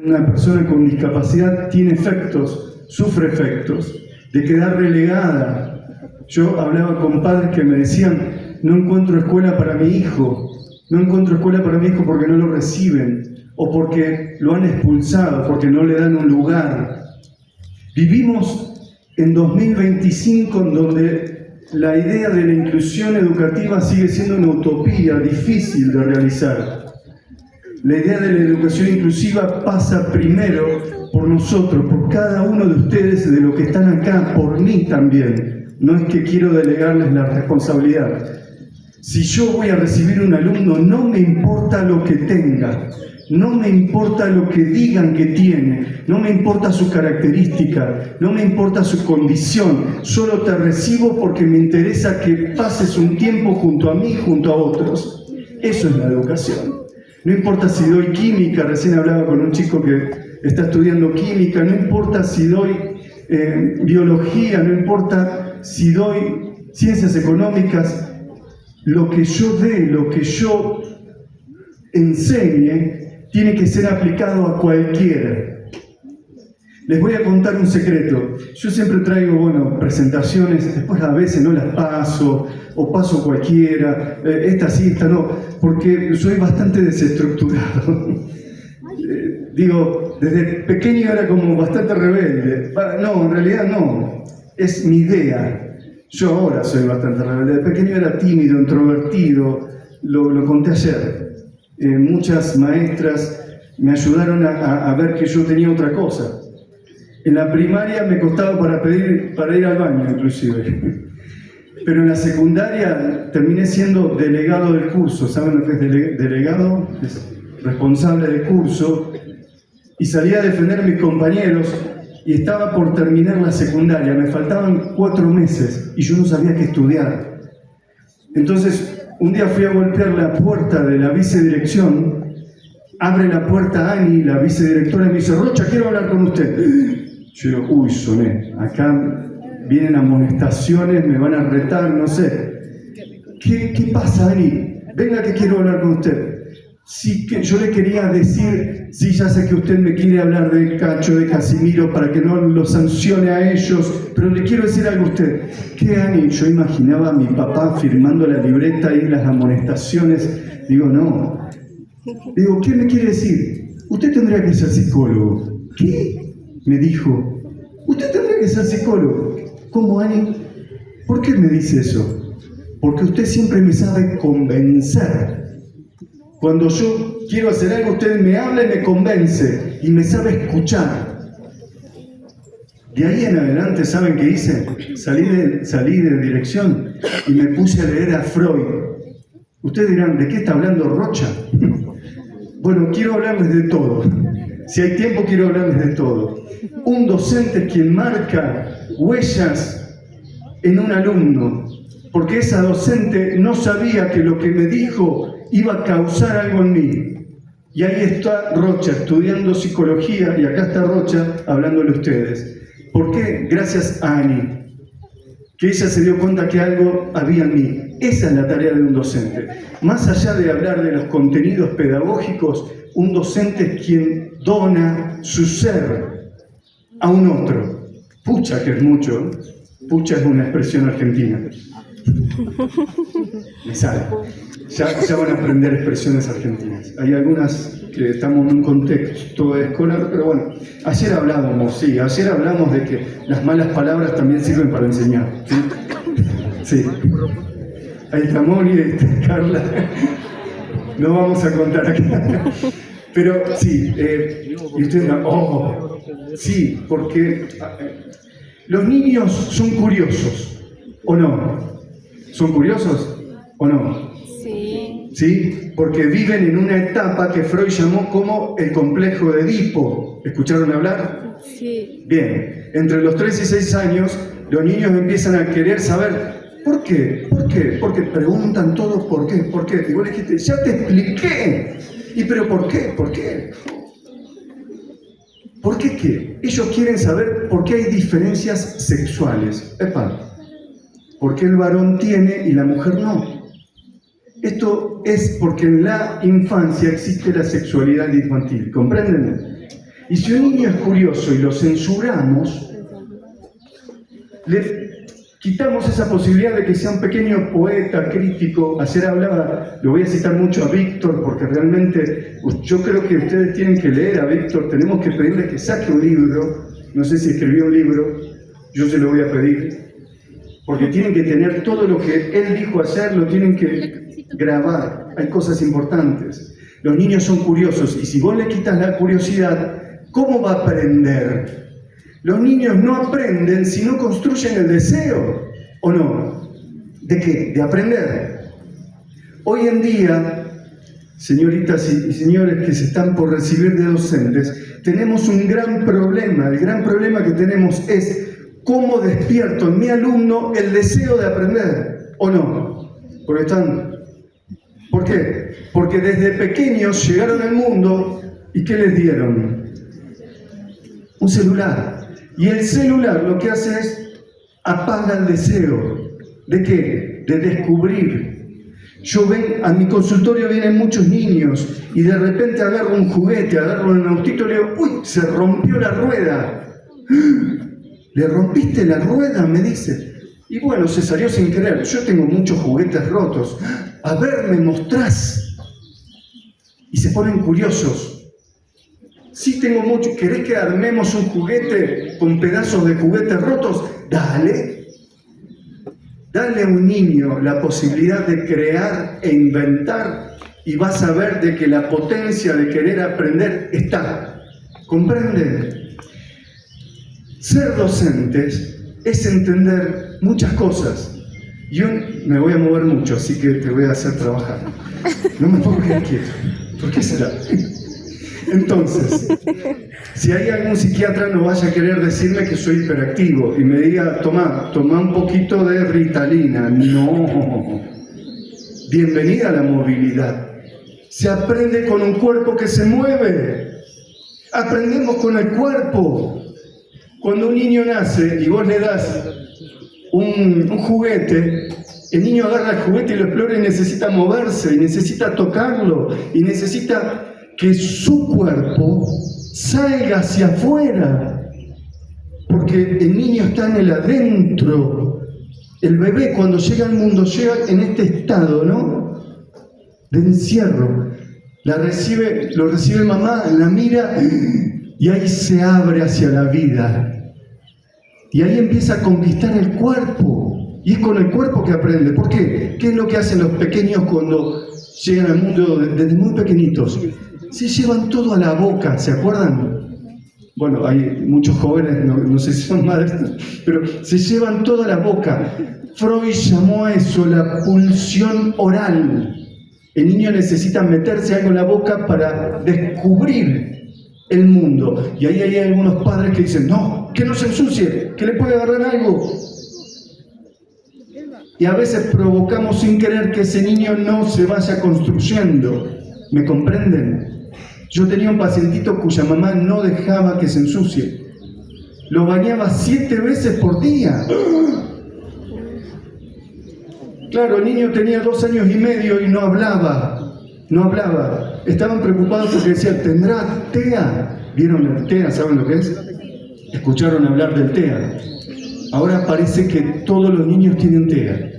Una persona con discapacidad tiene efectos, sufre efectos, de quedar relegada. Yo hablaba con padres que me decían, no encuentro escuela para mi hijo, no encuentro escuela para mi hijo porque no lo reciben, o porque lo han expulsado, porque no le dan un lugar. Vivimos en 2025 en donde la idea de la inclusión educativa sigue siendo una utopía difícil de realizar. La idea de la educación inclusiva pasa primero por nosotros, por cada uno de ustedes, de los que están acá, por mí también. No es que quiero delegarles la responsabilidad. Si yo voy a recibir un alumno, no me importa lo que tenga, no me importa lo que digan que tiene, no me importa su característica, no me importa su condición, solo te recibo porque me interesa que pases un tiempo junto a mí, junto a otros. Eso es la educación. No importa si doy química, recién hablaba con un chico que está estudiando química, no importa si doy biología, no importa si doy ciencias económicas, lo que yo dé, lo que yo enseñe, tiene que ser aplicado a cualquiera. Les voy a contar un secreto. Yo siempre traigo, presentaciones, después a veces no las paso, o paso cualquiera, esta sí, esta no, porque soy bastante desestructurado. Desde pequeño era como bastante rebelde. No, en realidad no, es mi idea. Yo ahora soy bastante rebelde. De pequeño era tímido, introvertido, lo conté ayer. Muchas maestras me ayudaron a ver que yo tenía otra cosa. En la primaria me costaba para ir al baño, inclusive. Pero en la secundaria terminé siendo delegado del curso. ¿Saben lo que es delegado? Es responsable del curso. Y salí a defender a mis compañeros y estaba por terminar la secundaria. Me faltaban 4 meses y yo no sabía qué estudiar. Entonces, un día fui a golpear la puerta de la vicedirección. Abre la puerta Ani, la vicedirectora, y me dice: Rocha, quiero hablar con usted. Yo digo, uy, soné. Acá vienen amonestaciones, me van a retar, no sé. ¿Qué pasa, Ani? Venga que quiero hablar con usted. Sí, que yo le quería decir, sí, ya sé que usted me quiere hablar de Cacho, de Casimiro, para que no lo sancione a ellos, pero le quiero decir algo a usted. ¿Qué, Ani? Yo imaginaba a mi papá firmando la libreta y las amonestaciones. Digo, no. Digo, ¿qué me quiere decir? Usted tendría que ser psicólogo. ¿Qué? Me dijo, usted tendría que ser psicólogo. ¿Cómo, Ani? ¿Por qué me dice eso? Porque usted siempre me sabe convencer. Cuando yo quiero hacer algo, usted me habla y me convence, y me sabe escuchar. De ahí en adelante, ¿saben qué hice? Salí de dirección y me puse a leer a Freud. Ustedes dirán, ¿de qué está hablando Rocha? Bueno, quiero hablarles de todo. Si hay tiempo, quiero hablarles de todo. Un docente es quien marca huellas en un alumno, porque esa docente no sabía que lo que me dijo iba a causar algo en mí. Y ahí está Rocha estudiando psicología, y acá está Rocha hablándole a ustedes. ¿Por qué? Gracias a Ani, que ella se dio cuenta que algo había en mí. Esa es la tarea de un docente. Más allá de hablar de los contenidos pedagógicos, un docente es quien dona su ser a un otro. Pucha, que es mucho. Pucha es una expresión argentina. Me sale. Ya van a aprender expresiones argentinas. Hay algunas que estamos en un contexto escolar, pero bueno, ayer hablamos de que las malas palabras también sirven para enseñar. Sí. Ahí está Moni, ahí está Carla. No vamos a contar acá. Pero sí, y ustedes dirán, sí, porque los niños son curiosos, ¿o no? ¿Son curiosos o no? Sí. ¿Sí? Porque viven en una etapa que Freud llamó como el complejo de Edipo. ¿Escucharon hablar? Sí. Bien, entre los 3 y 6 años, los niños empiezan a querer saber ¿por qué? ¿Por qué? Porque preguntan todos ¿por qué? ¿Por qué? Y vos le dijiste, ya te expliqué. ¿Y pero por qué? ¿Por qué? ¿Por qué qué? Ellos quieren saber por qué hay diferencias sexuales. ¿Por qué el varón tiene y la mujer no? Esto es porque en la infancia existe la sexualidad infantil, ¿comprenden? Y si un niño es curioso y lo censuramos, le quitamos esa posibilidad de que sea un pequeño poeta, crítico. Ayer hablaba, lo voy a citar mucho a Víctor, porque realmente yo creo que ustedes tienen que leer a Víctor. Tenemos que pedirle que saque un libro. No sé si escribió un libro, yo se lo voy a pedir, porque tienen que tener todo lo que él dijo ayer, lo tienen que grabar. Hay cosas importantes. Los niños son curiosos, y si vos le quitas la curiosidad, ¿cómo va a aprender? Los niños no aprenden si no construyen el deseo, ¿o no? ¿De qué? De aprender. Hoy en día, señoritas y señores que se están por recibir de docentes, tenemos un gran problema. El gran problema que tenemos es cómo despierto en mi alumno el deseo de aprender, ¿o no? ¿Por qué? Porque desde pequeños llegaron al mundo y ¿qué les dieron? Un celular. Y el celular lo que hace es apaga el deseo. ¿De qué? De descubrir. A mi consultorio vienen muchos niños y de repente agarro un juguete, agarro un autito y le digo, ¡uy! Se rompió la rueda. ¿Le rompiste la rueda? Me dice. Y bueno, se salió sin querer. Yo tengo muchos juguetes rotos. A ver, ¿me mostrás? Y se ponen curiosos. Sí, tengo mucho. ¿Querés que armemos un juguete con pedazos de juguetes rotos? Dale. Dale a un niño la posibilidad de crear e inventar y vas a ver de que la potencia de querer aprender está. ¿Comprenden? Ser docentes es entender muchas cosas. Yo me voy a mover mucho, así que te voy a hacer trabajar. No me puedo quedar quieto. ¿Por qué será? Entonces, si hay algún psiquiatra no vaya a querer decirme que soy hiperactivo y me diga, toma un poquito de Ritalina. No. Bienvenida a la movilidad. Se aprende con un cuerpo que se mueve. Aprendemos con el cuerpo. Cuando un niño nace y vos le das un juguete, el niño agarra el juguete y lo explora y necesita moverse, y necesita tocarlo, y necesita que su cuerpo salga hacia afuera, porque el niño está en el adentro. El bebé cuando llega al mundo llega en este estado, ¿no? De encierro. Lo recibe mamá, la mira y ahí se abre hacia la vida. Y ahí empieza a conquistar el cuerpo. Y es con el cuerpo que aprende. ¿Por qué? ¿Qué es lo que hacen los pequeños cuando llegan al mundo desde muy pequeñitos? Se llevan todo a la boca, ¿se acuerdan? Bueno, hay muchos jóvenes, no sé si son maestros, pero se llevan todo a la boca. Freud llamó a eso la pulsión oral. El niño necesita meterse algo en la boca para descubrir el mundo. Y ahí hay algunos padres que dicen, no, que no se ensucie, que le puede agarrar algo. Y a veces provocamos sin querer que ese niño no se vaya construyendo. ¿Me comprenden? Yo tenía un pacientito cuya mamá no dejaba que se ensucie. Lo bañaba 7 veces por día. Claro, el niño tenía 2 años y medio y no hablaba. No hablaba. Estaban preocupados porque decían, ¿tendrá TEA? ¿Vieron el TEA? ¿Saben lo que es? Escucharon hablar del TEA. Ahora parece que todos los niños tienen TEA.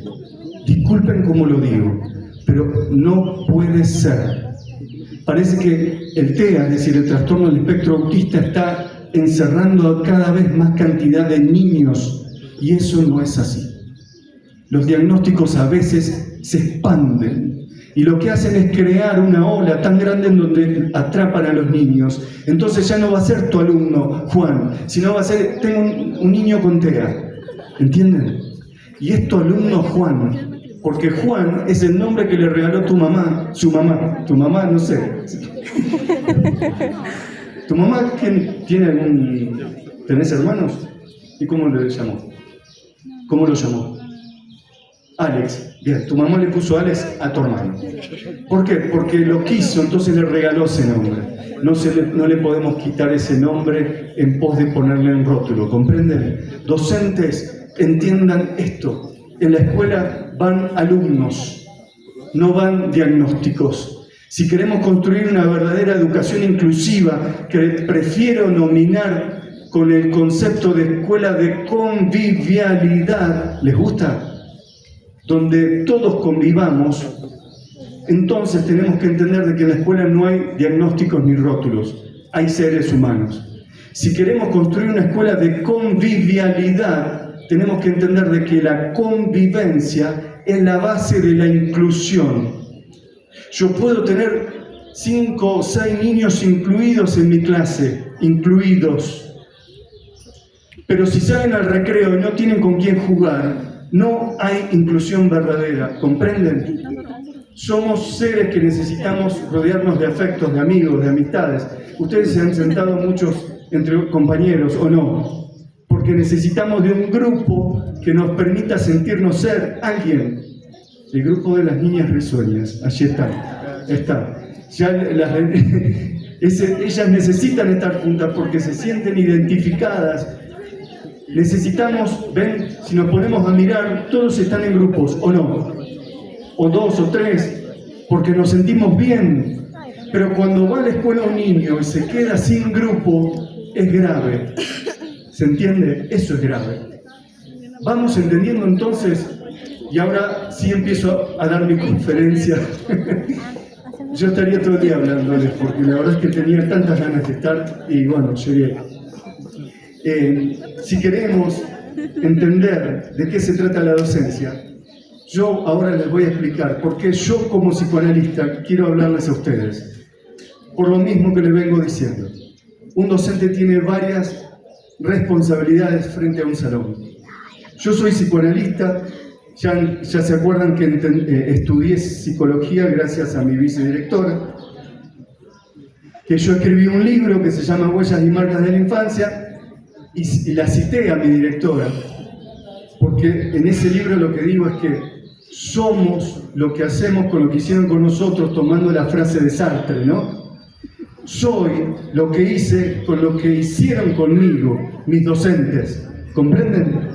Disculpen cómo lo digo, pero no puede ser. Parece que el TEA, es decir, el trastorno del espectro autista, está encerrando cada vez más cantidad de niños, y eso no es así. Los diagnósticos a veces se expanden, y lo que hacen es crear una ola tan grande en donde atrapan a los niños. Entonces ya no va a ser tu alumno, Juan, sino va a ser, tengo un niño con TEA, ¿entienden? Y es tu alumno Juan. Porque Juan es el nombre que le regaló tu mamá, tu mamá, no sé. ¿Tu mamá tenés hermanos? ¿Y cómo le llamó? ¿Cómo lo llamó? Alex. Bien, tu mamá le puso Alex a tu hermano. ¿Por qué? Porque lo quiso, entonces le regaló ese nombre. No le podemos quitar ese nombre en pos de ponerle un rótulo, ¿comprenden? Docentes, entiendan esto. En la escuela van alumnos, no van diagnósticos. Si queremos construir una verdadera educación inclusiva, que prefiero nominar con el concepto de escuela de convivialidad, ¿les gusta? Donde todos convivamos, entonces tenemos que entender de que en la escuela no hay diagnósticos ni rótulos, hay seres humanos. Si queremos construir una escuela de convivialidad, tenemos que entender de que la convivencia es la base de la inclusión. Yo puedo tener 5 o 6 niños incluidos en mi clase, incluidos. Pero si salen al recreo y no tienen con quién jugar, no hay inclusión verdadera, ¿comprenden? Somos seres que necesitamos rodearnos de afectos, de amigos, de amistades. Ustedes se han sentado muchos entre compañeros, ¿o no? Porque necesitamos de un grupo que nos permita sentirnos ser alguien. El grupo de las niñas risueñas, allí está. Ya ellas necesitan estar juntas porque se sienten identificadas. Necesitamos, ven, si nos ponemos a mirar, todos están en grupos, ¿o no? O 2 o 3, porque nos sentimos bien. Pero cuando va a la escuela un niño y se queda sin grupo, es grave. ¿Se entiende? Eso es grave. Vamos entendiendo entonces, y ahora sí empiezo a dar mi conferencia. Yo estaría todo el día hablándoles, porque la verdad es que tenía tantas ganas de estar, y bueno, llegué. Si queremos entender de qué se trata la docencia, yo ahora les voy a explicar por qué yo como psicoanalista quiero hablarles a ustedes. Por lo mismo que les vengo diciendo. Un docente tiene varias responsabilidades frente a un salón. Yo soy psicoanalista, ya se acuerdan que estudié psicología gracias a mi vicedirectora, que yo escribí un libro que se llama Huellas y Marcas de la Infancia, y la cité a mi directora, porque en ese libro lo que digo es que somos lo que hacemos con lo que hicieron con nosotros, tomando la frase de Sartre, ¿no? Soy lo que hice con lo que hicieron conmigo mis docentes, ¿comprenden?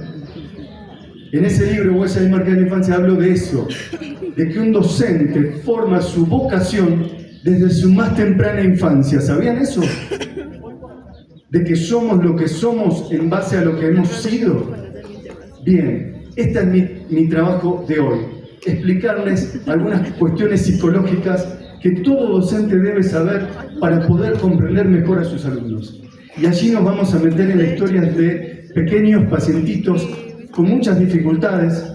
En ese libro, Huellas y Marcas de la Infancia, hablo de eso, de que un docente forma su vocación desde su más temprana infancia. ¿Sabían eso? De que somos lo que somos en base a lo que hemos sido. Bien, este es mi trabajo de hoy, explicarles algunas cuestiones psicológicas que todo docente debe saber para poder comprender mejor a sus alumnos. Y allí nos vamos a meter en la historia de pequeños pacientitos con muchas dificultades,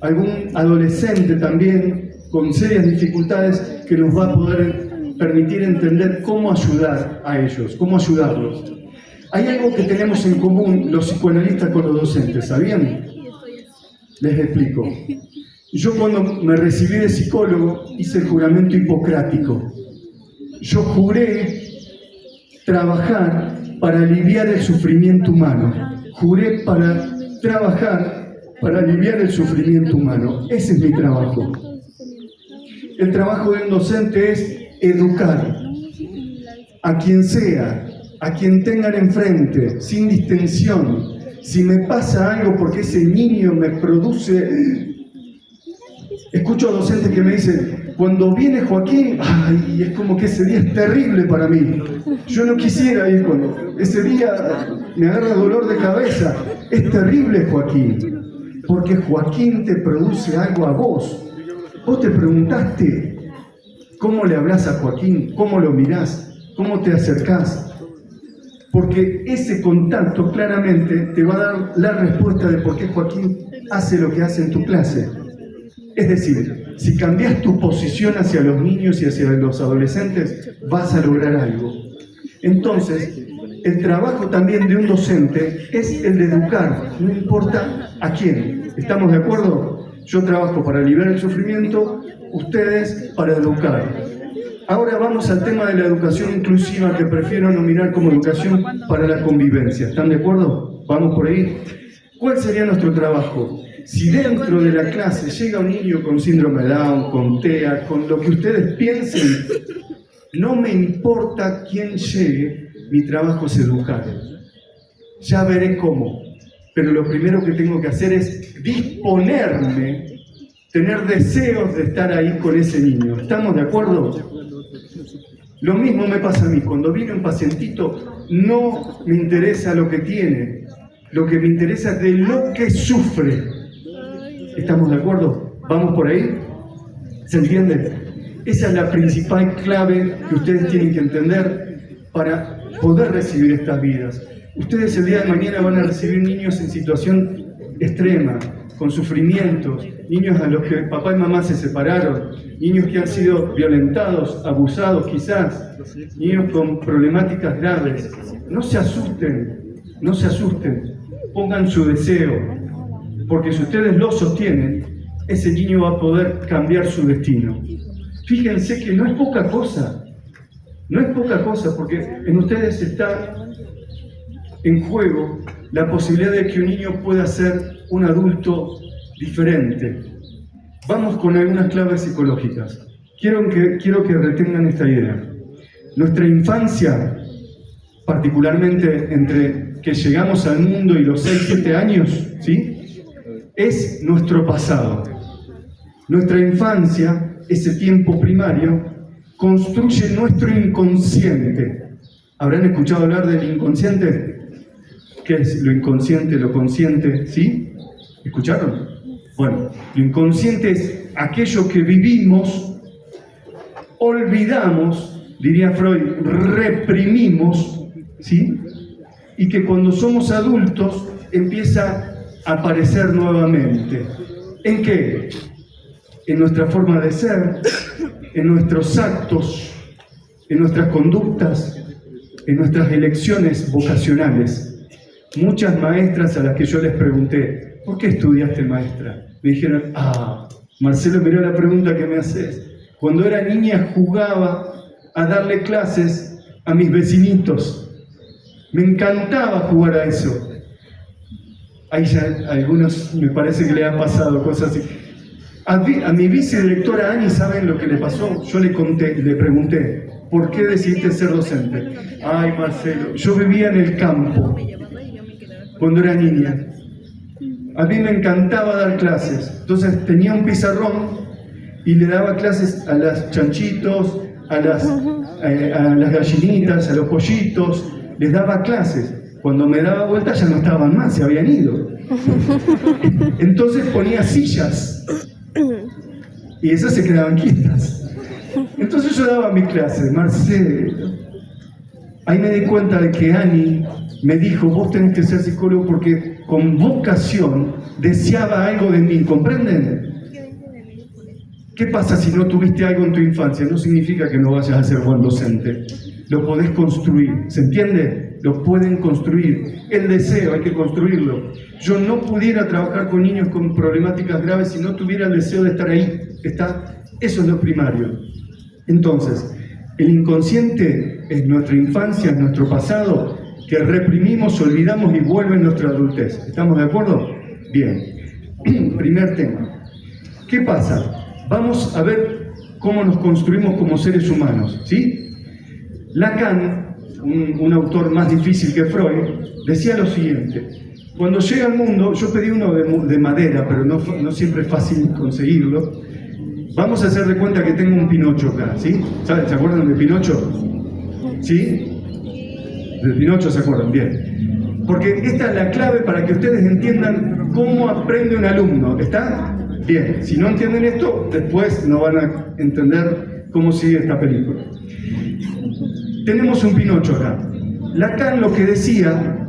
algún adolescente también con serias dificultades que nos va a poder permitir entender cómo ayudar a ellos, cómo ayudarlos. Hay algo que tenemos en común los psicoanalistas con los docentes, ¿sabían? Les explico. Yo cuando me recibí de psicólogo hice el juramento hipocrático. Yo juré trabajar para aliviar el sufrimiento humano. Juré para trabajar para aliviar el sufrimiento humano. Ese es mi trabajo. El trabajo de un docente es educar a quien sea, a quien tengan enfrente, sin distensión. Si me pasa algo porque ese niño me produce... Escucho a docentes que me dicen, cuando viene Joaquín, ay, es como que ese día es terrible para mí. Yo no quisiera ir cuando... Ese día me agarra dolor de cabeza. Es terrible, Joaquín, porque Joaquín te produce algo a vos. Vos te preguntaste cómo le hablas a Joaquín, cómo lo mirás, cómo te acercás. Porque ese contacto claramente te va a dar la respuesta de por qué Joaquín hace lo que hace en tu clase. Es decir, si cambias tu posición hacia los niños y hacia los adolescentes, vas a lograr algo. Entonces, el trabajo también de un docente es el de educar, no importa a quién. ¿Estamos de acuerdo? Yo trabajo para aliviar el sufrimiento, ustedes para educar. Ahora vamos al tema de la educación inclusiva, que prefiero nominar como educación para la convivencia. ¿Están de acuerdo? ¿Vamos por ahí? ¿Cuál sería nuestro trabajo? Si dentro de la clase llega un niño con síndrome de Down, con TEA, con lo que ustedes piensen, no me importa quién llegue, mi trabajo es educar. Ya veré cómo. Pero lo primero que tengo que hacer es disponerme, tener deseos de estar ahí con ese niño. ¿Estamos de acuerdo? Lo mismo me pasa a mí. Cuando viene un pacientito, no me interesa lo que tiene. Lo que me interesa es de lo que sufre. ¿Estamos de acuerdo? ¿Vamos por ahí? ¿Se entiende? Esa es la principal clave que ustedes tienen que entender para poder recibir estas vidas. Ustedes el día de mañana van a recibir niños en situación extrema, con sufrimientos, niños a los que papá y mamá se separaron, niños que han sido violentados, abusados quizás, niños con problemáticas graves. No se asusten, no se asusten, pongan su deseo, porque si ustedes lo sostienen, ese niño va a poder cambiar su destino. Fíjense que no es poca cosa, no es poca cosa, porque en ustedes está en juego la posibilidad de que un niño pueda ser un adulto diferente. Vamos con algunas claves psicológicas. Quiero que retengan esta idea. Nuestra infancia, particularmente entre que llegamos al mundo y los 6-7 años, ¿sí?, es nuestro pasado. Nuestra infancia, ese tiempo primario, construye nuestro inconsciente. ¿Habrán escuchado hablar del inconsciente? ¿Qué es lo inconsciente, lo consciente? ¿Sí? ¿Escucharon? Bueno, lo inconsciente es aquello que vivimos, olvidamos, diría Freud, reprimimos, ¿sí?, y que cuando somos adultos empieza a aparecer nuevamente. ¿En qué? En nuestra forma de ser, en nuestros actos, en nuestras conductas, en nuestras elecciones vocacionales. Muchas maestras a las que yo les pregunté, ¿por qué estudiaste, maestra? Me dijeron, Marcelo, mirá la pregunta que me haces. Cuando era niña jugaba a darle clases a mis vecinitos. Me encantaba jugar a eso. Ahí ya a algunos me parece que le han pasado cosas así. A mi vicedirectora Ani, ¿saben lo que le pasó? Yo le pregunté, ¿por qué decidiste ser docente? Ay, Marcelo, yo vivía en el campo cuando era niña. A mí me encantaba dar clases. Entonces tenía un pizarrón y le daba clases a los chanchitos, a las gallinitas, a los pollitos. Les daba clases. Cuando me daba vuelta ya no estaban más, se habían ido. Entonces ponía sillas y esas se quedaban quietas. Entonces yo daba mi clase, Marcelo. Ahí me di cuenta de que Ani me dijo, vos tenés que ser psicólogo porque con vocación deseaba algo de mí, ¿comprenden? ¿Qué pasa si no tuviste algo en tu infancia? No significa que no vayas a ser buen docente. Lo podés construir, ¿se entiende? Lo pueden construir. El deseo hay que construirlo. Yo no pudiera trabajar con niños con problemáticas graves si no tuviera el deseo de estar ahí. Eso es lo primario. Entonces, el inconsciente es nuestra infancia, es nuestro pasado, que reprimimos, olvidamos y vuelve en nuestra adultez. ¿Estamos de acuerdo? Bien. Primer tema. ¿Qué pasa? Vamos a ver cómo nos construimos como seres humanos, ¿sí? Lacan, un autor más difícil que Freud, decía lo siguiente: cuando llega al mundo, yo pedí uno de madera, pero no siempre es fácil conseguirlo. Vamos a hacer de cuenta que tengo un Pinocho acá, ¿sí? ¿Se acuerdan de Pinocho? ¿Sí? De Pinocho se acuerdan, bien. Porque esta es la clave para que ustedes entiendan cómo aprende un alumno, ¿está? Bien, si no entienden esto, después no van a entender cómo sigue esta película. Tenemos un Pinocho acá. Lacan lo que decía,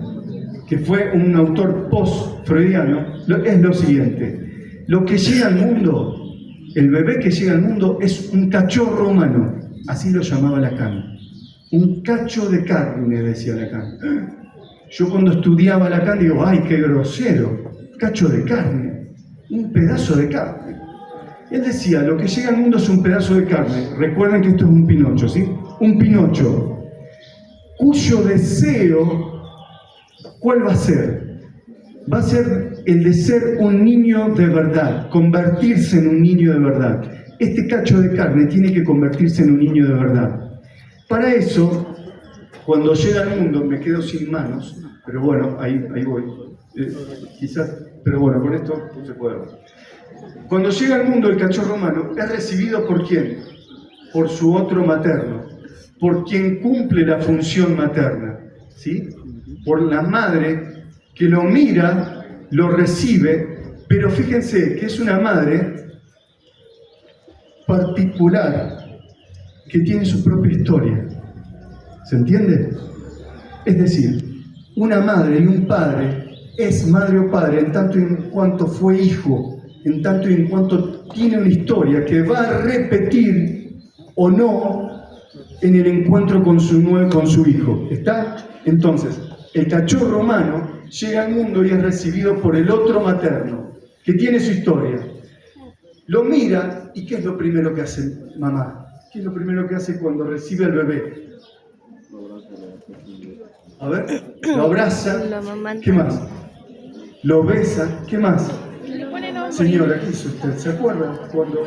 que fue un autor post-freudiano, es lo siguiente: lo que llega al mundo, el bebé que llega al mundo es un cachorro humano, así lo llamaba Lacan. Un cacho de carne, decía Lacan. Yo cuando estudiaba Lacan digo, ¡ay, qué grosero! Cacho de carne, un pedazo de carne. Él decía, lo que llega al mundo es un pedazo de carne. Recuerden que esto es un Pinocho, ¿sí? Un Pinocho cuyo deseo, ¿cuál va a ser? Va a ser el de ser un niño de verdad, convertirse en un niño de verdad. Este cacho de carne tiene que convertirse en un niño de verdad. Para eso, cuando llega al mundo, me quedo sin manos, pero bueno, ahí voy. Quizás, pero bueno, con esto no se puede ver. Cuando llega al mundo el cachorro humano, es recibido ¿por quién? Por su otro materno. por quien cumple la función materna, ¿sí? Por la madre que lo mira, lo recibe, pero fíjense que es una madre particular, que tiene su propia historia. ¿Se entiende? Es decir, una madre y un padre es madre o padre en tanto y en cuanto fue hijo, en tanto y en cuanto tiene una historia que va a repetir o no en el encuentro con su hijo. ¿Está? Entonces, el cachorro humano llega al mundo y es recibido por el otro materno, que tiene su historia. Lo mira, ¿y qué es lo primero que hace mamá? ¿Qué es lo primero que hace cuando recibe al bebé? A ver, lo abraza. ¿Qué más? Lo besa. ¿Qué más? Señora, ¿qué hizo usted? ¿Se acuerda cuando...?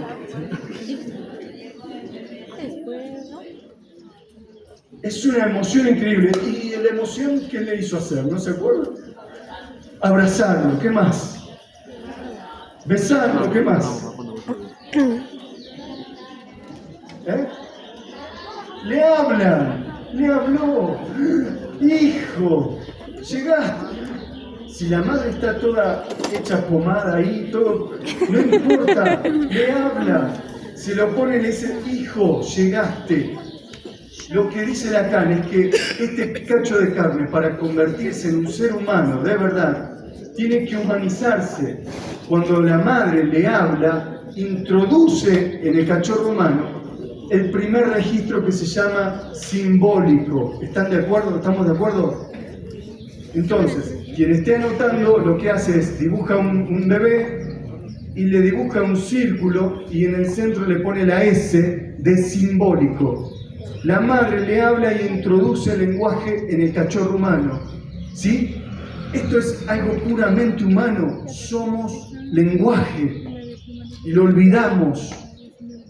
Es una emoción increíble. ¿Y la emoción qué le hizo hacer? ¿No se acuerda? Abrazarlo. ¿Qué más? Besarlo. ¿Qué más? Le habla. Le habló. Hijo, llegaste. Si la madre está toda hecha pomada ahí, todo, no importa, le habla. Se lo pone y le dice, hijo, llegaste. Lo que dice Lacan es que este cacho de carne, para convertirse en un ser humano de verdad, tiene que humanizarse. Cuando la madre le habla, introduce en el cachorro humano el primer registro que se llama simbólico. ¿Están de acuerdo? ¿Estamos de acuerdo? Entonces, quien esté anotando lo que hace es dibuja un bebé y le dibuja un círculo y en el centro le pone la S de simbólico. La madre le habla y introduce el lenguaje en el cachorro humano. ¿Sí? Esto es algo puramente humano. Somos lenguaje y lo olvidamos.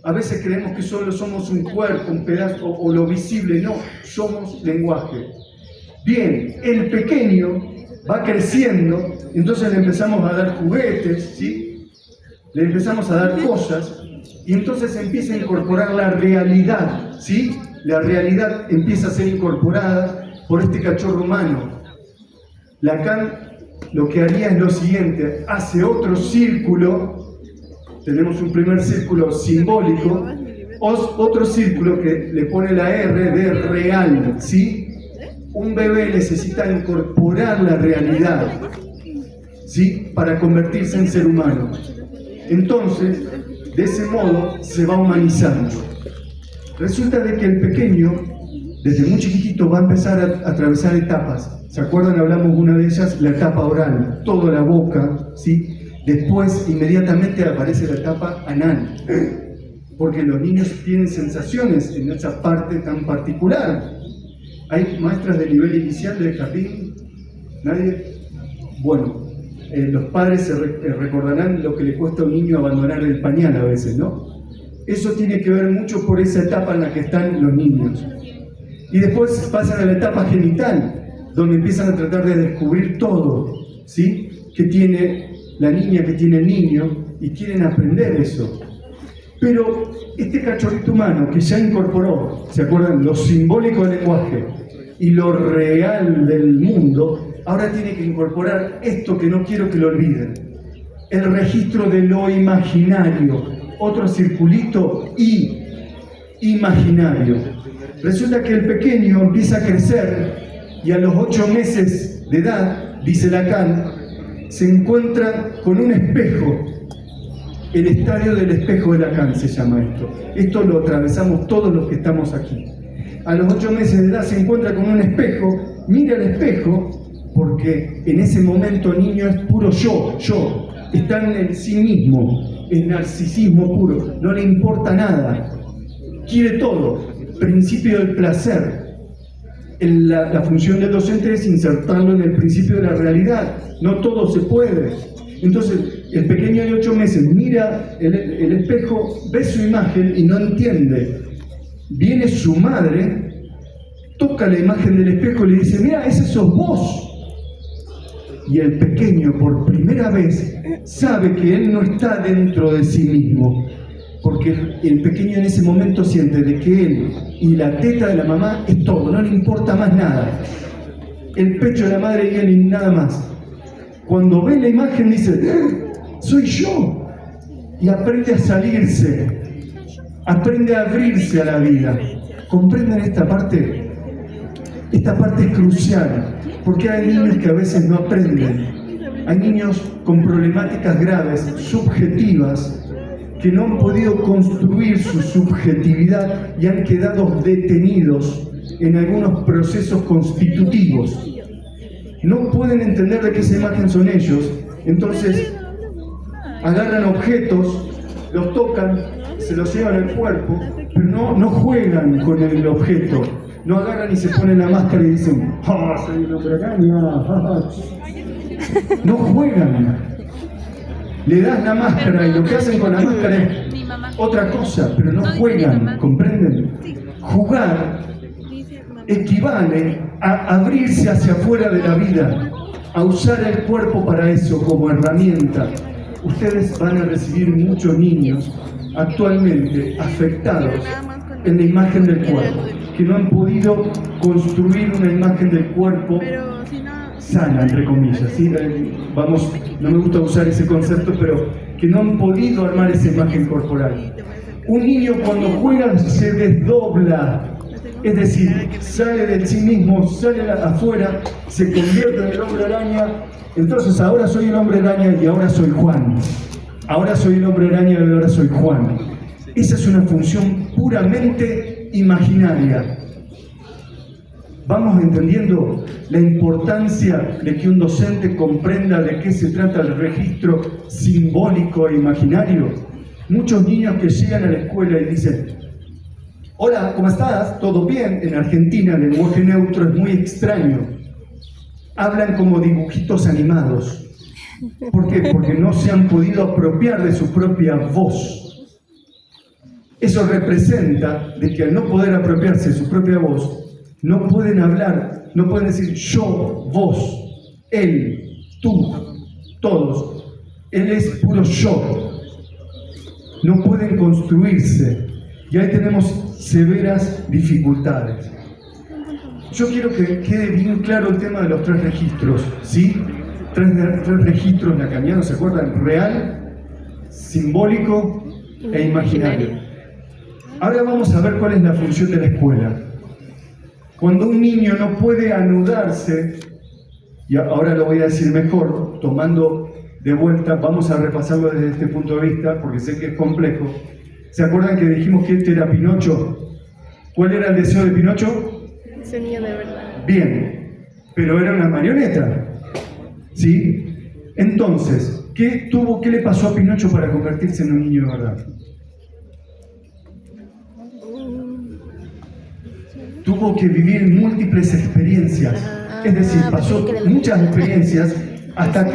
A veces creemos que solo somos un cuerpo, un pedazo, o lo visible. No, somos lenguaje. Bien, el pequeño va creciendo, entonces le empezamos a dar juguetes, ¿sí? Le empezamos a dar cosas, y entonces empieza a incorporar la realidad, ¿sí? La realidad empieza a ser incorporada por este cachorro humano. Lacan lo que haría es lo siguiente, hace otro círculo. Tenemos un primer círculo simbólico, otro círculo que le pone la R de real, ¿sí? Un bebé necesita incorporar la realidad, ¿sí? Para convertirse en ser humano. Entonces, de ese modo, se va humanizando. Resulta de que el pequeño, desde muy chiquitito, va a empezar a atravesar etapas. ¿Se acuerdan? Hablamos de una de ellas, la etapa oral, toda la boca, ¿sí? Después, inmediatamente aparece la etapa anal, porque los niños tienen sensaciones en esa parte tan particular. ¿Hay maestras de nivel inicial del jardín? ¿Nadie? Bueno, los padres se recordarán lo que le cuesta a un niño abandonar el pañal a veces, ¿no? Eso tiene que ver mucho por esa etapa en la que están los niños. Y después pasan a la etapa genital, donde empiezan a tratar de descubrir todo, ¿sí? Que tiene la niña, que tiene el niño, y quieren aprender eso. Pero este cachorrito humano que ya incorporó, ¿se acuerdan? Lo simbólico del lenguaje y lo real del mundo, ahora tiene que incorporar esto que no quiero que lo olviden. El registro de lo imaginario. Otro circulito, imaginario. Resulta que el pequeño empieza a crecer y a los 8 meses de edad, dice Lacan, se encuentra con un espejo. El estadio del espejo de Lacan se llama esto. Esto lo atravesamos todos los que estamos aquí. A los 8 meses de edad se encuentra con un espejo, mira el espejo, porque en ese momento niño es puro yo. Está en sí mismo, es narcisismo puro, no le importa nada, quiere todo, principio del placer. La función del docente es insertarlo en el principio de la realidad, no todo se puede. Entonces, el pequeño de 8 meses mira el espejo, ve su imagen y no entiende. Viene su madre, toca la imagen del espejo y le dice, mira, ese sos vos. Y el pequeño, por primera vez, sabe que él no está dentro de sí mismo, porque el pequeño en ese momento siente de que él y la teta de la mamá es todo, no le importa más nada. El pecho de la madre y él y nada más. Cuando ve la imagen dice, soy yo. Y aprende a salirse, aprende a abrirse a la vida. ¿Comprenden esta parte? Esta parte es crucial, porque hay niños que a veces no aprenden. Hay niños con problemáticas graves, subjetivas, que no han podido construir su subjetividad y han quedado detenidos en algunos procesos constitutivos. No pueden entender de qué esa imagen son ellos, entonces agarran objetos, los tocan, se los llevan al cuerpo, pero no juegan con el objeto, no agarran y se ponen la máscara y dicen, ¡ah, soy el hombre araña! No juegan. Le das la máscara y lo que hacen con la máscara es otra cosa, pero no juegan, ¿comprenden? Jugar equivale a abrirse hacia afuera de la vida, a usar el cuerpo para eso como herramienta. Ustedes van a recibir muchos niños actualmente afectados en la imagen del cuerpo, que no han podido construir una imagen del cuerpo sana, entre comillas, ¿sí? Vamos, no me gusta usar ese concepto, pero que no han podido armar esa imagen corporal. Un niño cuando juega se desdobla, es decir, sale de sí mismo, sale afuera, se convierte en el hombre araña. Entonces ahora soy el hombre araña y ahora soy Juan. Ahora soy el hombre araña y ahora soy Juan. Esa es una función puramente imaginaria. ¿Vamos entendiendo la importancia de que un docente comprenda de qué se trata el registro simbólico e imaginario? Muchos niños que llegan a la escuela y dicen, hola, ¿cómo estás? ¿Todo bien? En Argentina el lenguaje neutro es muy extraño. Hablan como dibujitos animados. ¿Por qué? Porque no se han podido apropiar de su propia voz. Eso representa de que al no poder apropiarse de su propia voz, no pueden hablar, no pueden decir yo, vos, él, tú, todos. Él es puro yo. No pueden construirse. Y ahí tenemos severas dificultades. Yo quiero que quede bien claro el tema de los tres registros, ¿sí? Tres registros lacanianos, ¿se acuerdan? Real, simbólico e imaginario. Ahora vamos a ver cuál es la función de la escuela. Cuando un niño no puede anudarse, y ahora lo voy a decir mejor, tomando de vuelta, vamos a repasarlo desde este punto de vista, porque sé que es complejo. ¿Se acuerdan que dijimos que este era Pinocho? ¿Cuál era el deseo de Pinocho? Ese niño de verdad. Bien, pero era una marioneta, ¿sí? Entonces, ¿qué le pasó a Pinocho para convertirse en un niño de verdad? Tuvo que vivir múltiples experiencias, es decir, pasó muchas experiencias hasta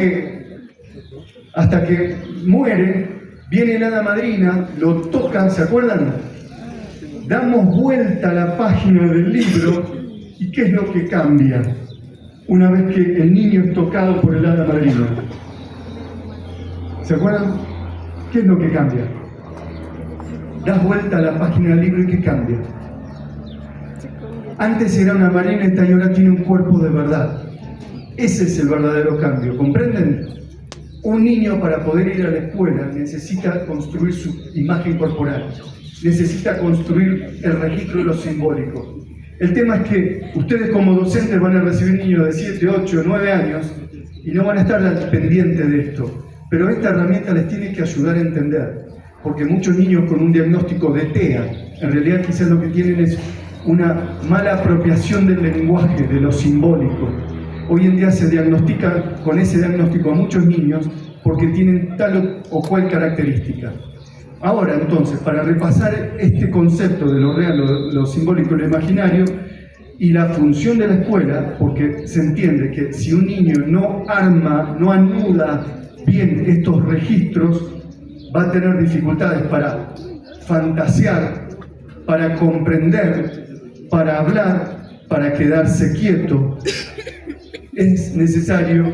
que muere, viene la hada madrina, lo toca, ¿se acuerdan? Damos vuelta a la página del libro y ¿qué es lo que cambia una vez que el niño es tocado por el hada madrina? ¿Se acuerdan? ¿Qué es lo que cambia? Das vuelta a la página del libro y ¿qué cambia? Antes era una marioneta y ahora tiene un cuerpo de verdad. Ese es el verdadero cambio, ¿comprenden? Un niño para poder ir a la escuela necesita construir su imagen corporal, necesita construir el registro de lo simbólico. El tema es que ustedes como docentes van a recibir niños de 7, 8, 9 años y no van a estar pendientes de esto. Pero esta herramienta les tiene que ayudar a entender, porque muchos niños con un diagnóstico de TEA, en realidad quizás lo que tienen es una mala apropiación del lenguaje, de lo simbólico. Hoy en día se diagnostica con ese diagnóstico a muchos niños porque tienen tal o cual característica. Ahora, entonces, para repasar este concepto de lo real, lo simbólico y lo imaginario, y la función de la escuela, porque se entiende que si un niño no arma, no anuda bien estos registros, va a tener dificultades para fantasear, para comprender, para hablar, para quedarse quieto. Es necesario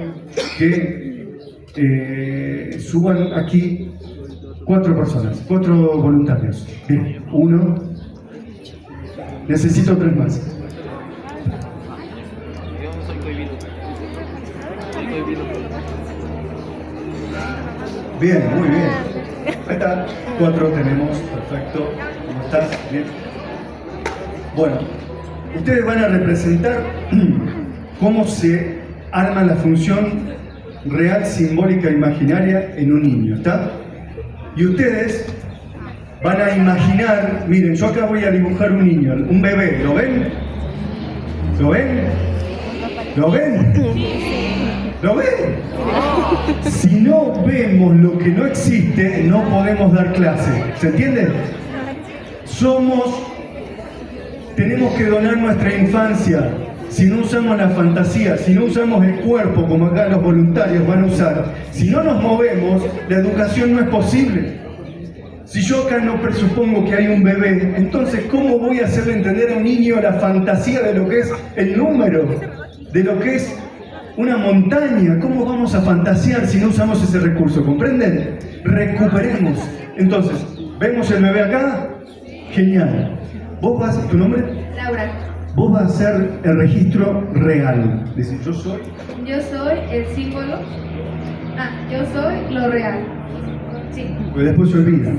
que suban aquí 4 personas, 4 voluntarios. Bien, 1. Necesito 3 más. Bien, muy bien. Ahí está. 4 tenemos, perfecto. ¿Cómo estás? Bien. Bueno, ustedes van a representar cómo se arma la función real, simbólica e imaginaria en un niño, ¿está? Y ustedes van a imaginar, miren, yo acá voy a dibujar un niño, un bebé, ¿lo ven? ¿Lo ven? ¿Lo ven? ¿Lo ven? Si no vemos lo que no existe, no podemos dar clase. ¿Se entiende? Tenemos que donar nuestra infancia. Si no usamos la fantasía, si no usamos el cuerpo como acá los voluntarios van a usar, si no nos movemos, la educación no es posible. Si yo acá no presupongo que hay un bebé, entonces ¿cómo voy a hacerle entender a un niño la fantasía de lo que es el número, de lo que es una montaña? ¿Cómo vamos a fantasear si no usamos ese recurso? ¿Comprenden? Recuperemos. Entonces, ¿vemos el bebé acá? Genial. ¿Vos vas, tu nombre? Laura. Vos vas a hacer el registro real. Decir, yo soy. Yo soy el símbolo. Yo soy lo real. Sí. Pues después se olvida.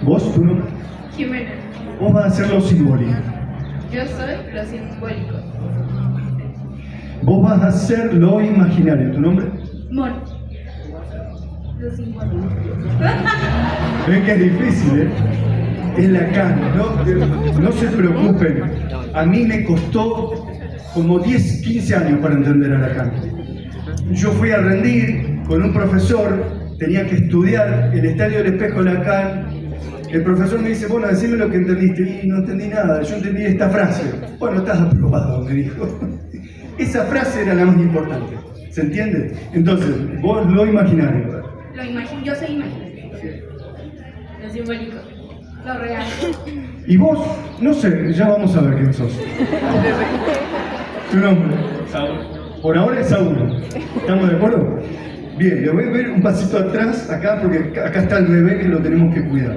¿Vos, tu nombre? Jimena. Vos vas a hacer lo simbólico. Yo soy lo simbólico. Vos vas a hacer lo imaginario. ¿Tu nombre? Mon. Lo simbólico. Ven que es difícil, ¿eh? Es Lacan, no se preocupen. A mí me costó como 10, 15 años para entender a Lacan. Yo fui a rendir con un profesor, tenía que estudiar el Estadio del Espejo de Lacan. El profesor me dice, bueno, decime lo que entendiste. Y no entendí nada, yo entendí esta frase. Bueno, estás aprobado, me dijo. Esa frase era la más importante, ¿se entiende? Entonces, vos lo imaginario. Yo soy imaginario. Lo simbólico. Lo real. Y vos, no sé, ya vamos a ver quién sos. Tu nombre. Saúl. Por ahora es Saúl. ¿Estamos de acuerdo? Bien, le voy a ver un pasito atrás acá, porque acá está el bebé que lo tenemos que cuidar.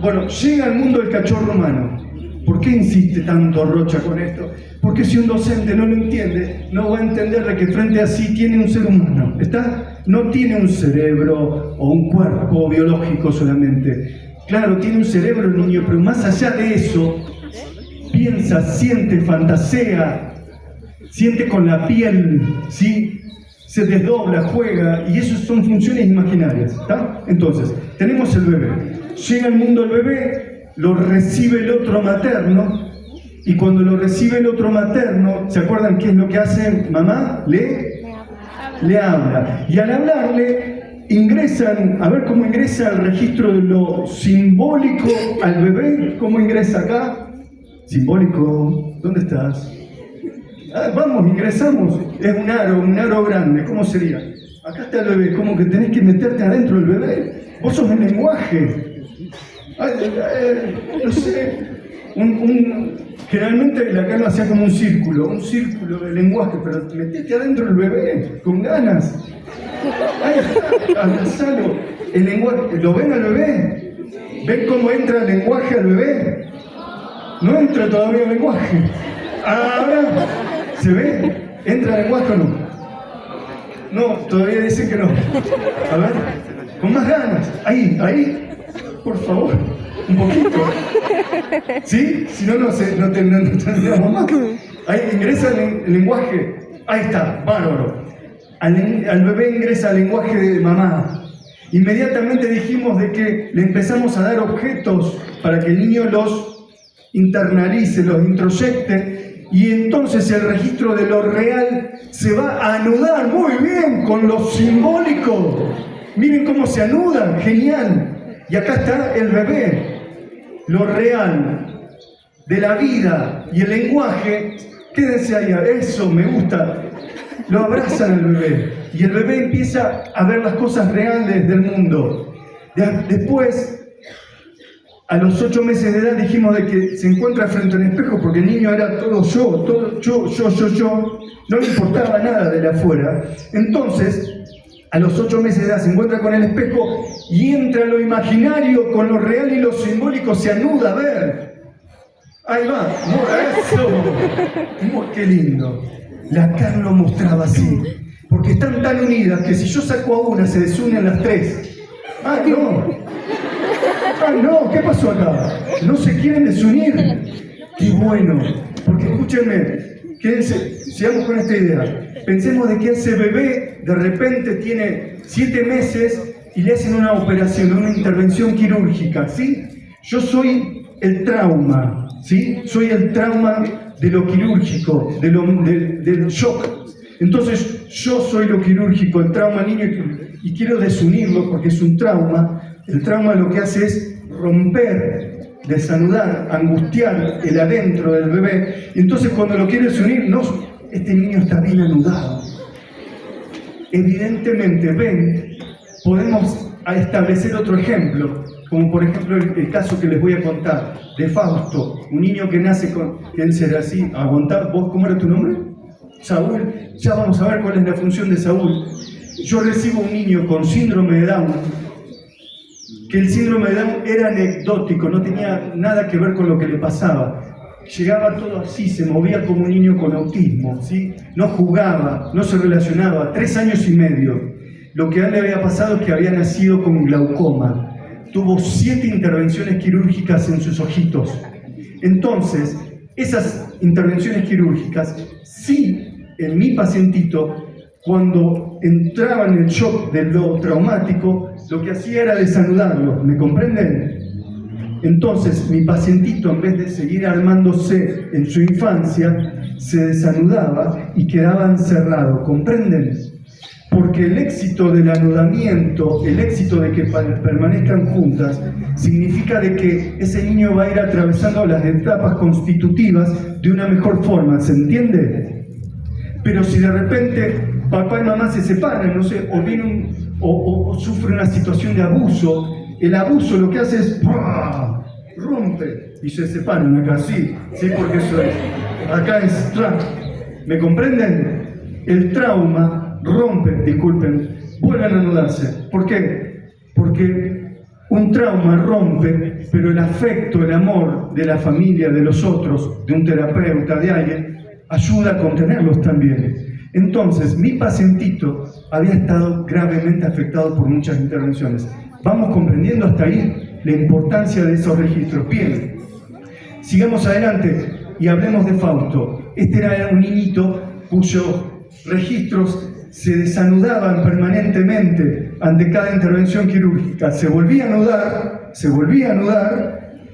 Bueno, llega al mundo el cachorro humano. ¿Por qué insiste tanto Rocha con esto? Porque si un docente no lo entiende, no va a entender de que frente a sí tiene un ser humano. ¿Está? No tiene un cerebro o un cuerpo biológico solamente. Claro, tiene un cerebro el niño, pero más allá de eso, piensa, siente, fantasea, siente con la piel, ¿sí? Se desdobla, juega, y eso son funciones imaginarias, ¿está? Entonces, tenemos el bebé. Llega al mundo el bebé, lo recibe el otro materno, y cuando lo recibe el otro materno, ¿se acuerdan qué es lo que hace mamá? Le habla. Y al hablarle, ingresan, a ver cómo ingresa el registro de lo simbólico al bebé. ¿Cómo ingresa acá? Simbólico, ¿dónde estás? Vamos, ingresamos. Es un aro grande, ¿cómo sería? Acá está el bebé, como que tenés que meterte adentro del bebé. Vos sos el lenguaje. No sé, generalmente la Carla hacía como un círculo de lenguaje, pero metete adentro del bebé, con ganas. Abrazalo. El lenguaje, ¿lo ven al bebé? ¿Ven cómo entra el lenguaje al bebé? No entra todavía el lenguaje. Ahora, ¿se ve? ¿Entra el lenguaje o no? No, todavía dicen que no. A ver, con más ganas. Ahí. Por favor, un poquito. ¿Sí? Si no, no tendríamos más. Ahí ingresa el lenguaje. Ahí está, bárbaro. Al bebé ingresa el lenguaje de mamá. Inmediatamente dijimos de que le empezamos a dar objetos para que el niño los internalice, los introyecte, y entonces el registro de lo real se va a anudar muy bien con lo simbólico. Miren cómo se anudan, genial. Y acá está el bebé, lo real de la vida y el lenguaje. Quédense ahí, eso me gusta. Lo abrazan al bebé y el bebé empieza a ver las cosas reales del mundo. Después, a los 8 meses de edad dijimos de que se encuentra frente al espejo porque el niño era todo yo. No le importaba nada de la afuera. Entonces, A los 8 meses de edad se encuentra con el espejo y entra lo imaginario con lo real y lo simbólico, se anuda a ver. Ahí va, eso. Qué lindo. Lacan lo mostraba así, porque están tan unidas que si yo saco a una se desunen las tres. ¡Ah, no! ¡Ah, no! ¿Qué pasó acá? ¿No se quieren desunir? ¡Qué bueno! Porque escúchenme, quédense, sigamos con esta idea. Pensemos de que ese bebé de repente tiene 7 meses y le hacen una operación, una intervención quirúrgica, ¿sí? Yo soy el trauma, ¿sí? Soy el trauma de lo quirúrgico, del shock. Entonces, yo soy lo quirúrgico, el trauma niño, y quiero desunirlo porque es un trauma. El trauma lo que hace es romper, desanudar, angustiar el adentro del bebé. Y entonces, cuando lo quiero desunir, no, este niño está bien anudado. Evidentemente, ven, podemos establecer otro ejemplo, como por ejemplo el caso que les voy a contar, de Fausto, un niño que nace con, que él será así, aguantar, ¿vos cómo era tu nombre? Saúl, ya vamos a ver cuál es la función de Saúl. Yo recibo un niño con síndrome de Down, que el síndrome de Down era anecdótico, no tenía nada que ver con lo que le pasaba. Llegaba todo así, se movía como un niño con autismo, ¿sí? No jugaba, no se relacionaba, 3 años y medio. Lo que a él le había pasado es que había nacido con glaucoma. Tuvo 7 intervenciones quirúrgicas en sus ojitos. Entonces, esas intervenciones quirúrgicas, sí, en mi pacientito, cuando entraba en el shock de lo traumático, lo que hacía era desanudarlo, ¿me comprenden? Entonces, mi pacientito, en vez de seguir armándose en su infancia, se desanudaba y quedaba encerrado, ¿comprenden? Porque el éxito del anudamiento, el éxito de que permanezcan juntas, significa de que ese niño va a ir atravesando las etapas constitutivas de una mejor forma, ¿se entiende? Pero si de repente papá y mamá se separan, no sé, o viene o sufre una situación de abuso, el abuso lo que hace es ¡pah! Rompe y se separan acá, sí, porque eso es, acá es trap, ¿me comprenden? El trauma rompe, disculpen, vuelven a anudarse. ¿Por qué? Porque un trauma rompe, pero el afecto, el amor de la familia, de los otros, de un terapeuta, de alguien, ayuda a contenerlos también. Entonces, mi pacientito había estado gravemente afectado por muchas intervenciones. ¿Vamos comprendiendo hasta ahí la importancia de esos registros? Bien, sigamos adelante y hablemos de Fausto. Este era un niñito cuyos registros se desanudaban permanentemente ante cada intervención quirúrgica. Se volvía a anudar,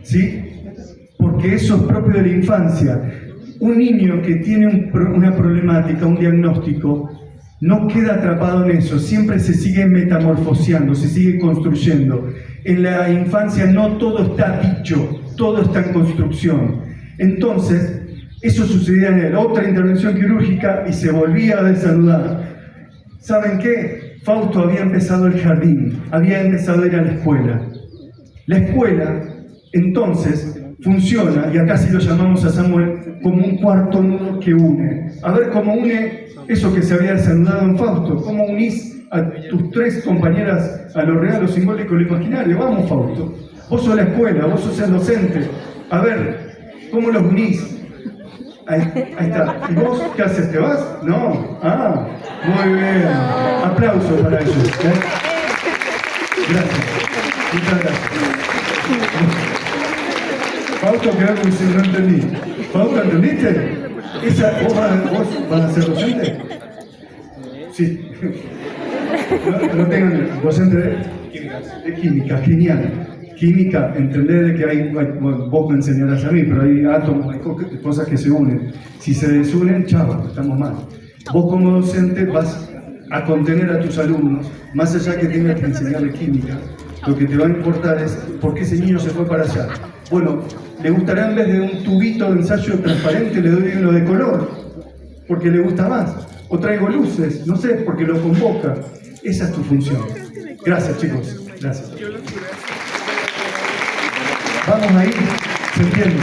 ¿sí? Porque eso es propio de la infancia. Un niño que tiene una problemática, un diagnóstico, no queda atrapado en eso, siempre se sigue metamorfoseando, se sigue construyendo. En la infancia no todo está dicho, todo está en construcción. Entonces, eso sucedía en él, otra intervención quirúrgica y se volvía a desanudar. ¿Saben qué? Fausto había empezado el jardín, había empezado a ir a la escuela. La escuela, entonces, funciona, y acá sí lo llamamos a Samuel, como un cuarto nudo que une. A ver cómo une eso que se había desanudado en Fausto, cómo unís a tus 3 compañeras a lo real, lo simbólico y lo imaginario. Vamos, Fausto, vos sos la escuela, vos sos el docente. A ver, ¿cómo los unís? Ahí está. ¿Y vos qué haces? ¿Te vas? No. Ah, muy bien. Aplausos para ellos. Gracias. Muchas gracias. Fausto quedó como si no entendí. Fausto, ¿entendiste? ¿Vos vas a ser docente? Sí. No tengan docente de química, genial. Química, entender de que hay, vos me enseñarás a mí, pero hay átomos, hay cosas que se unen. Si se desunen, chao, estamos mal. Vos como docente vas a contener a tus alumnos, más allá que tengas que enseñarle química, lo que te va a importar es por qué ese niño se fue para allá. Bueno, le gustará en vez de un tubito de ensayo transparente, le doy uno de color, porque le gusta más. O traigo luces, no sé, porque lo convoca. Esa es tu función. Gracias, chicos. Gracias. Vamos a ir, ¿se entiende?